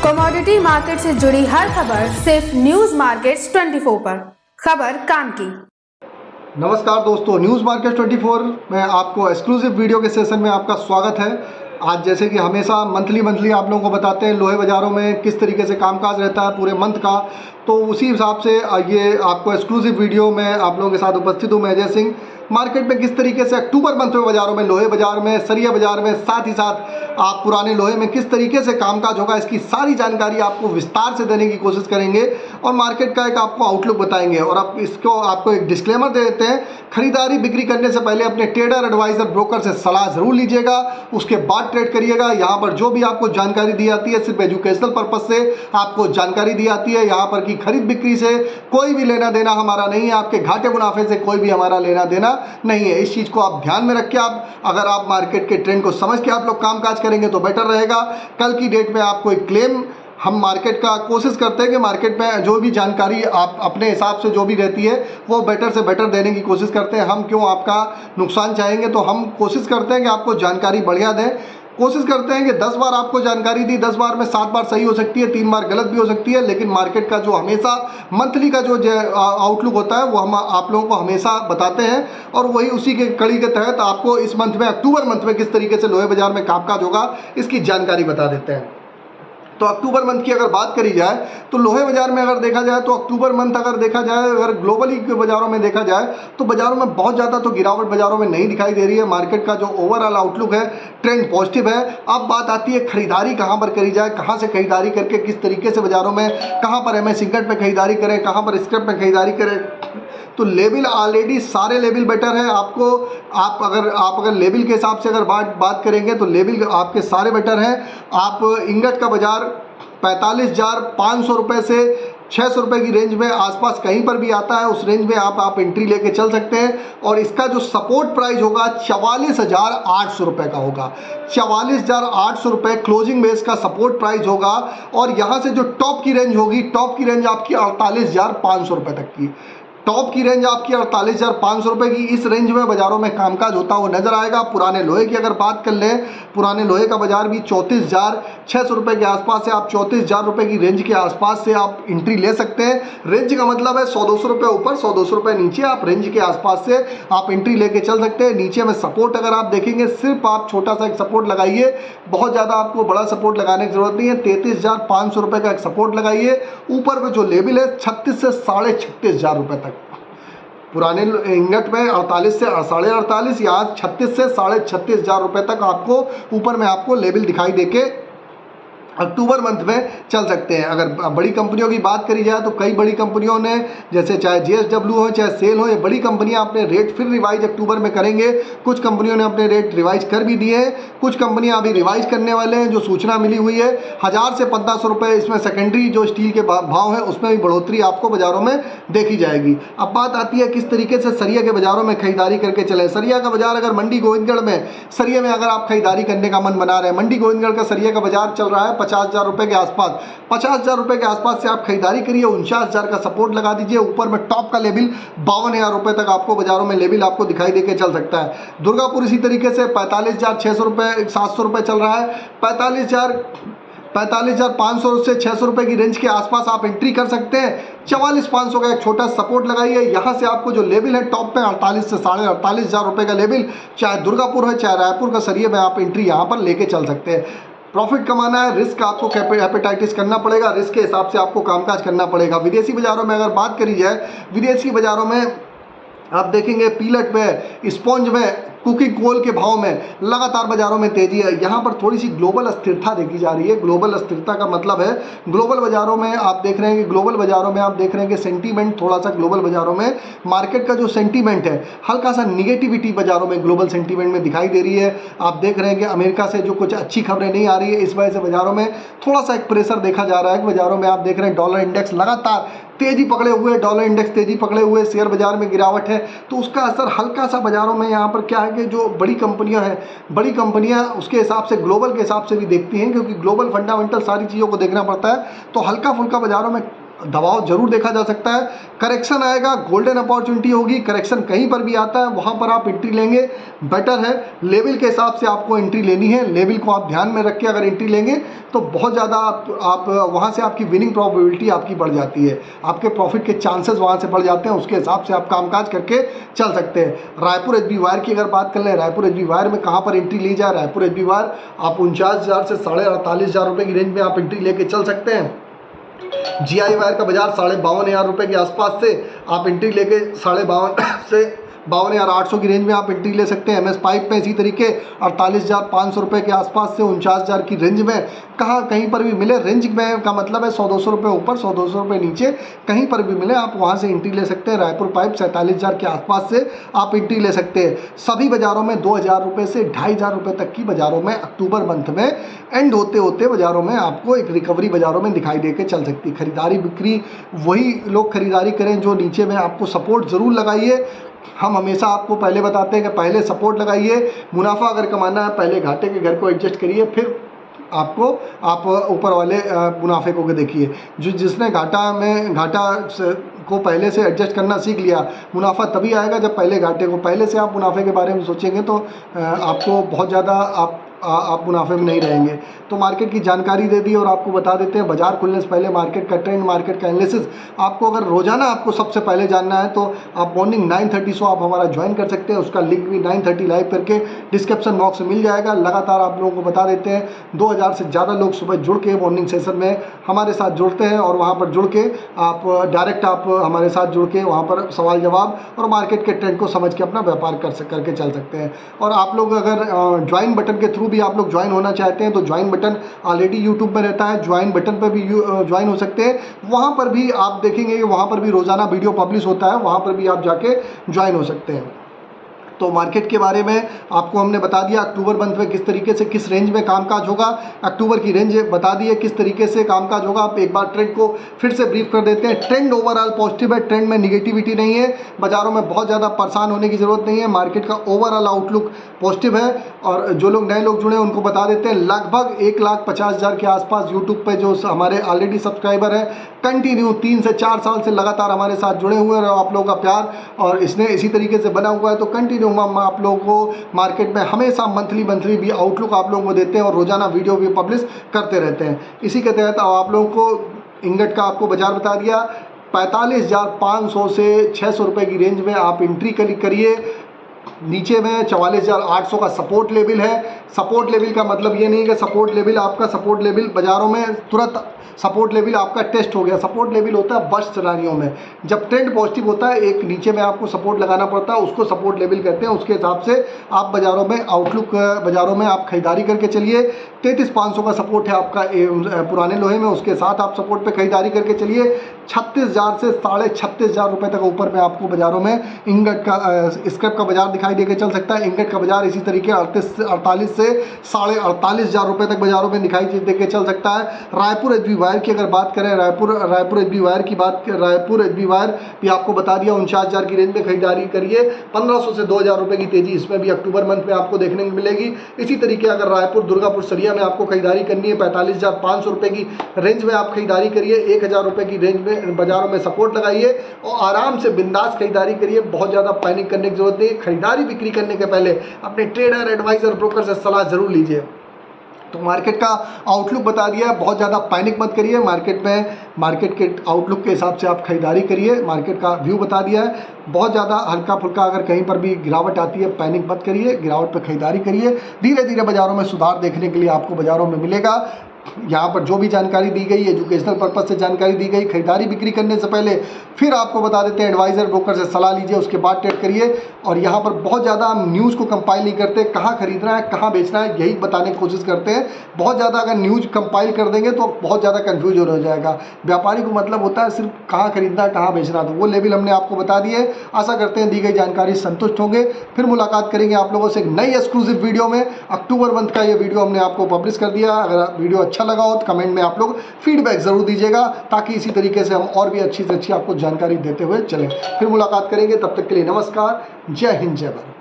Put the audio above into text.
Commodity market से जुड़ी हर खबर सिर्फ न्यूज मार्केट्स 24 पर। खबर काम की। नमस्कार दोस्तों, न्यूज़ मार्केट 24 में आपको एक्सक्लूसिव वीडियो के सेशन में आपका स्वागत है। आज जैसे कि हमेशा मंथली आप लोगों को बताते हैं लोहे बाज़ारों में किस तरीके से कामकाज रहता है पूरे मंथ का, तो उसी हिसाब से ये आपको एक्सक्लूसिव वीडियो में आप लोगों के साथ उपस्थित हूँ मैं अजय सिंह। मार्केट में किस तरीके से अक्टूबर मंथ में बाज़ारों में, लोहे बाज़ार में, सरिया बाज़ार में, साथ ही साथ आप पुराने लोहे में किस तरीके से कामकाज होगा, इसकी सारी जानकारी आपको विस्तार से देने की कोशिश करेंगे और मार्केट का एक आपको आउटलुक बताएंगे। और अब इसको आपको एक डिस्क्लेमर दे देते हैं, खरीदारी बिक्री करने से पहले अपने ट्रेडर एडवाइजर ब्रोकर से सलाह जरूर लीजिएगा, उसके बाद ट्रेड करिएगा। यहाँ पर जो भी आपको जानकारी दी जाती है सिर्फ एजुकेशनल पर्पज से आपको जानकारी दी जाती है। यहाँ पर की खरीद बिक्री से कोई भी लेना देना हमारा नहीं है, आपके घाटे मुनाफे से कोई भी हमारा लेना देना नहीं है। इस चीज़ को आप ध्यान में रख के अगर आप मार्केट के ट्रेंड को समझ के आप लोग कामकाज करेंगे तो बेटर रहेगा। कल की डेट में आपको एक क्लेम हम मार्केट का कोशिश करते हैं कि मार्केट में जो भी जानकारी आप अपने हिसाब से जो भी रहती है वो बेटर से बेटर देने की कोशिश करते हैं। हम क्यों आपका नुकसान चाहेंगे, तो हम कोशिश करते हैं कि आपको जानकारी बढ़िया दें। कोशिश करते हैं कि 10 बार आपको जानकारी दी, 10 बार में 7 बार सही हो सकती है, 3 बार गलत भी हो सकती है, लेकिन मार्केट का जो हमेशा मंथली का जो आउटलुक होता है वो हम आप लोगों को हमेशा बताते हैं। और वही उसी के कड़ी के तहत आपको इस मंथ में, अक्टूबर मंथ में किस तरीके से लोहे बाजार में कामकाज होगा इसकी जानकारी बता देते हैं। तो अक्टूबर मंथ की अगर बात करी जाए तो लोहे बाजार में अगर देखा जाए तो अक्टूबर मंथ अगर देखा जाए, अगर ग्लोबली के बाजारों में देखा जाए तो बाजारों में बहुत ज़्यादा तो गिरावट बाजारों में नहीं दिखाई दे रही है। मार्केट का जो ओवरऑल आउटलुक है ट्रेंड पॉजिटिव है। अब बात आती है खरीदारी कहाँ पर करी जाए, कहाँ से खरीदारी करके किस तरीके से बाजारों में, कहाँ पर एमए सिंगट में खरीदारी करें, कहाँ पर स्क्रैप में खरीदारी करें। तो लेवल ऑलरेडी सारे लेवल बेटर है। आपको आप अगर लेवल के हिसाब से अगर बात करेंगे तो लेवल आपके सारे बेटर हैं। आप इंगट का बाजार 45,500 रुपये से 600 रुपये की रेंज में आसपास कहीं पर भी आता है, उस रेंज में आप एंट्री लेके चल सकते हैं। और इसका जो सपोर्ट प्राइस होगा 44,800 रुपये का होगा। 44,800 रुपये क्लोजिंग बेस का सपोर्ट प्राइस होगा। और यहाँ से जो टॉप की रेंज होगी, टॉप की रेंज आपकी 48,500 रुपये तक की, टॉप की रेंज आपकी 48,500 रुपये की। इस रेंज में बाजारों में कामकाज होता हुआ नजर आएगा। पुराने लोहे की अगर बात कर लें, पुराने लोहे का बाजार भी 34,600 रुपये के आसपास से, आप 34,000 रुपये की रेंज के आसपास से आप एंट्री ले सकते हैं। रेंज का मतलब है 100-200 रुपये ऊपर, 100-200 रुपये नीचे, आप रेंज के आसपास से आप एंट्री लेके चल सकते हैं। नीचे में सपोर्ट अगर आप देखेंगे, सिर्फ आप छोटा सा एक सपोर्ट लगाइए, बहुत ज़्यादा आपको बड़ा सपोर्ट लगाने की जरूरत नहीं है। 33,500 रुपये का एक सपोर्ट लगाइए। ऊपर में जो लेवल है 36 से 36,500 रुपये तक। पुराने इंगट में 48 से 48,500, यहाँ 36 से 36,500 रुपये तक आपको ऊपर में आपको लेवल दिखाई देके अक्टूबर मंथ में चल सकते हैं। अगर बड़ी कंपनियों की बात करी जाए तो कई बड़ी कंपनियों ने, जैसे चाहे JSW हो चाहे सेल हो, ये बड़ी कंपनियां अपने रेट फिर रिवाइज अक्टूबर में करेंगे। कुछ कंपनियों ने अपने रेट रिवाइज कर भी दिए हैं, कुछ कंपनियां अभी रिवाइज करने वाले हैं। जो सूचना मिली हुई है 1000 से 1500 रुपये इसमें सेकेंडरी जो स्टील के भाव है उसमें भी बढ़ोतरी आपको बाजारों में देखी जाएगी। अब बात आती है किस तरीके से सरिया के बाजारों में खरीदारी करके चले। सरिया का बाजार अगर मंडी गोविंदगढ़ में, सरिया में अगर आप खरीदारी करने का मन बना रहे हैं, मंडी गोविंदगढ़ का सरिया का बाजार चल रहा है 50,000 रुपये के आसपास। 50,000 रुपये के आसपास से आप खरीदारी करिए, 49,000 का सपोर्ट लगा दीजिए। ऊपर में टॉप का लेवल 52,000 रुपये तक आपको बाजारों में लेवल आपको दिखाई देके चल सकता है। दुर्गापुर इसी तरीके से 45,600 रुपये 700 रुपये चल रहा है। 45,500 से 600 रुपये की रेंज के आसपास आप एंट्री कर सकते हैं। 44,500 का एक छोटा सपोर्ट लगाइए। यहाँ से आपको जो लेवल है टॉप पे 48 से 48,500 रुपये का लेवल, चाहे दुर्गापुर है चाहे रायपुर का सरिया में आप एंट्री यहाँ पर लेके चल सकते हैं। प्रॉफिट कमाना है, रिस्क आपको हेपेटाइटिस करना पड़ेगा, रिस्क के हिसाब से आपको कामकाज करना पड़ेगा। विदेशी बाजारों में अगर बात करी जाए, विदेशी बाजारों में आप देखेंगे पीलट में, स्पॉन्ज में, कुकिंग कोल के भाव में लगातार बाजारों में तेजी है। यहाँ पर थोड़ी सी ग्लोबल अस्थिरता देखी जा रही है। ग्लोबल अस्थिरता का मतलब है ग्लोबल बाजारों में आप देख रहे हैं कि सेंटीमेंट थोड़ा सा ग्लोबल बाजारों में, मार्केट का जो सेंटीमेंट है हल्का सा निगेटिविटी बाजारों में ग्लोबल सेंटीमेंट में दिखाई दे रही है। आप देख रहे हैं कि अमेरिका से जो कुछ अच्छी खबरें नहीं आ रही है, इस वजह से बाजारों में थोड़ा सा एक प्रेशर देखा जा रहा है। बाजारों में आप देख रहे हैं डॉलर इंडेक्स लगातार तेजी पकड़े हुए, डॉलर इंडेक्स तेजी पकड़े हुए, शेयर बाजार में गिरावट है, तो उसका असर हल्का सा बाजारों में यहाँ पर क्या है कि जो बड़ी कंपनियां हैं, बड़ी कंपनियां उसके हिसाब से ग्लोबल के हिसाब से भी देखती हैं, क्योंकि ग्लोबल फंडामेंटल सारी चीज़ों को देखना पड़ता है। तो हल्का फुल्का बाजारों में दबाव जरूर देखा जा सकता है। करेक्शन आएगा, गोल्डन अपॉर्चुनिटी होगी, करेक्शन कहीं पर भी आता है वहाँ पर आप एंट्री लेंगे बेटर है। लेवल के हिसाब से आपको एंट्री लेनी है, लेवल को आप ध्यान में रख के अगर एंट्री लेंगे तो बहुत ज़्यादा आप वहाँ से आपकी विनिंग प्रोबेबिलिटी आपकी बढ़ जाती है, आपके प्रॉफिट के चांसेस वहाँ से बढ़ जाते हैं, उसके हिसाब से आप कामकाज करके चल सकते हैं। रायपुर एचबी वायर की अगर बात कर लें, रायपुर एचबी वायर में कहाँ पर एंट्री ली जाए, रायपुर एचबी वायर आप 49,000 से 48,500 रुपये की रेंज में आप एंट्री लेके चल सकते हैं। जीआई वायर का बाजार 52,500 रुपये के आसपास से आप एंट्री लेके 52,500 से 52,800 की रेंज में आप एंट्री ले सकते हैं। एमएस पाइप में इसी तरीके 48,500 रुपये के आसपास से 49,000 की रेंज में कहीं पर भी मिले, रेंज में का मतलब है 100-200 रुपये ऊपर 100-200 रुपये नीचे कहीं पर भी मिले आप वहाँ से एंट्री ले सकते हैं। रायपुर पाइप 47,000 के आसपास से आप एंट्री ले सकते हैं। सभी बाज़ारों में 2,000 रुपये से 2,500 रुपये तक की बाज़ारों में अक्टूबर मंथ में एंड होते होते बाज़ारों में आपको एक रिकवरी बाज़ारों में दिखाई दे के चल सकती है। खरीदारी बिक्री वही लोग खरीदारी करें जो नीचे में आपको सपोर्ट ज़रूर लगाइए। हम हमेशा आपको पहले बताते हैं कि पहले सपोर्ट लगाइए, मुनाफा अगर कमाना है पहले घाटे के घर को एडजस्ट करिए, फिर आप ऊपर वाले मुनाफे को देखिए। जिसने घाटा को पहले से एडजस्ट करना सीख लिया, मुनाफा तभी आएगा जब पहले घाटे को, पहले से आप मुनाफे के बारे में सोचेंगे तो आपको बहुत ज़्यादा आप मुनाफे में नहीं रहेंगे। तो मार्केट की जानकारी दे दी और आपको बता देते हैं बाजार खुलने से पहले मार्केट का ट्रेंड, मार्केट का एनालिसिस आपको अगर रोजाना आपको सबसे पहले जानना है तो आप मॉर्निंग 9:30 से आप हमारा ज्वाइन कर सकते हैं। उसका लिंक भी 9:30 लाइव करके डिस्क्रिप्शन बॉक्स में मिल जाएगा। लगातार आप लोगों को बता देते हैं 2,000 से ज़्यादा लोग सुबह जुड़ के मॉर्निंग सेशन में हमारे साथ जुड़ते हैं और वहाँ पर जुड़ के आप डायरेक्ट आप हमारे साथ जुड़ के वहाँ पर सवाल जवाब और मार्केट के ट्रेंड को समझ के अपना व्यापार करके चल सकते हैं। और आप लोग अगर ज्वाइन बटन के थ्रू भी आप लोग ज्वाइन होना चाहते हैं तो ज्वाइन बटन ऑलरेडी यूट्यूब में रहता है, ज्वाइन बटन पर भी ज्वाइन हो सकते हैं। वहाँ पर भी आप देखेंगे कि वहाँ पर भी रोज़ाना वीडियो पब्लिश होता है, वहाँ पर भी आप जाके ज्वाइन हो सकते हैं। तो मार्केट के बारे में आपको हमने बता दिया अक्टूबर मंथ में किस तरीके से किस रेंज में कामकाज होगा, अक्टूबर की रेंज बता दी है किस तरीके से कामकाज होगा। आप एक बार ट्रेंड को फिर से ब्रीफ कर देते हैं। ट्रेंड ओवरऑल पॉजिटिव है, ट्रेंड में निगेटिविटी नहीं है, बाजारों में बहुत ज़्यादा परेशान होने की ज़रूरत नहीं है। मार्केट का ओवरऑल आउटलुक पॉजिटिव है। और जो लोग नए लोग जुड़े हैं उनको बता देते हैं लगभग 1,50,000 के आसपास यूट्यूब पर जो हमारे ऑलरेडी सब्सक्राइबर हैं कंटिन्यू 3 से 4 साल से लगातार हमारे साथ जुड़े हुए हैं। आप लोगों का प्यार और इसने इसी तरीके से बना हुआ है तो कंटिन्यू हम आप लोगों को मार्केट में हमेशा मंथली भी आउटलुक आप लोगों को देते हैं और रोजाना वीडियो भी पब्लिश करते रहते हैं। इसी के तहत आप लोगों को इंगट का आपको बाजार बता दिया 45,500 से 600 रुपये की रेंज में आप एंट्री करिए। नीचे में 44,800 का सपोर्ट लेवल है। सपोर्ट लेवल का मतलब ये नहीं कि सपोर्ट लेवल आपका सपोर्ट लेवल बाजारों में तुरंत सपोर्ट लेवल आपका टेस्ट हो गया। सपोर्ट लेवल होता है वर्ष श्रेणियों में, जब ट्रेंड पॉजिटिव होता है एक नीचे में आपको सपोर्ट लगाना पड़ता है, उसको सपोर्ट लेवल कहते हैं। उसके हिसाब से आप बाजारों में आउटलुक बाजारों में आप खरीदारी करके चलिए। 33,500 का सपोर्ट है आपका पुराने लोहे में, उसके साथ आप सपोर्ट पे खरीदारी करके चलिए। 36,000 से 36,500 रुपये तक ऊपर में आपको बाजारों में इंगट का स्क्रैप का बाजार दिखाई देके चल सकता है। इंगट का बाजार इसी तरीके 48 से 48,500 रुपये तक बाजारों में दिखाई देके चल सकता है। रायपुर एचबी वायर की अगर बात करें, रायपुर एचबी वायर की रायपुर एचबी वायर भी आपको बता दिया 49,000 की रेंज में खरीदारी करिए। 1,500 से 2,000 रुपये की तेजी इसमें भी अक्टूबर मंथ में आपको देखने को मिलेगी। इसी तरीके अगर रायपुर दुर्गापुर सरिया में आपको खरीदारी करनी है 45,500 रुपये की रेंज में आप खरीदारी करिए। 1,000 रुपये की रेंज में बाजारों में सपोर्ट लगाइए और आराम से बिंदास खरीदारी करिए। बहुत ज़्यादा पैनिक करने की जरूरत नहीं है। खरीदारी बिक्री करने के पहले अपने ट्रेडर एडवाइजर ब्रोकर से सलाह जरूर लीजिए। तो मार्केट का आउटलुक बता दिया है, बहुत ज़्यादा पैनिक मत करिए। मार्केट के आउटलुक के हिसाब से आप खरीदारी करिए। मार्केट का व्यू बता दिया है, बहुत ज़्यादा हल्का फुल्का अगर कहीं पर भी गिरावट आती है पैनिक मत करिए, गिरावट पर खरीदारी करिए। धीरे धीरे बाज़ारों में सुधार देखने के लिए आपको बाज़ारों में मिलेगा। यहाँ पर जो भी जानकारी दी गई एजुकेशनल पर्पज से जानकारी दी गई। खरीदारी बिक्री करने से पहले फिर आपको बता देते हैं एडवाइज़र ब्रोकर से सलाह लीजिए, उसके बाद ट्रेड करिए। और यहाँ पर बहुत ज़्यादा हम न्यूज़ को कंपाइल नहीं करते, कहाँ खरीदना है कहाँ बेचना है यही बताने की कोशिश करते हैं। बहुत ज़्यादा अगर न्यूज़ कंपाइल कर देंगे तो बहुत ज़्यादा कन्फ्यूज हो जाएगा। व्यापारी को मतलब होता है सिर्फ कहाँ खरीदना है कहाँ बेचना, तो वो लेवल हमने आपको बता दिए। आशा करते हैं दी गई जानकारी संतुष्ट होंगे। फिर मुलाकात करेंगे आप लोगों से एक नई एक्सक्लूसिव वीडियो में। अक्टूबर मंथ का ये वीडियो हमने आपको पब्लिश कर दिया। अगर वीडियो अच्छा लगा हो तो कमेंट में आप लोग फीडबैक जरूर दीजिएगा ताकि इसी तरीके से हम और भी अच्छी से अच्छी आपको जानकारी देते हुए चलें। फिर मुलाकात करेंगे, तब तक के लिए नमस्कार, जय हिंद, जय भारत।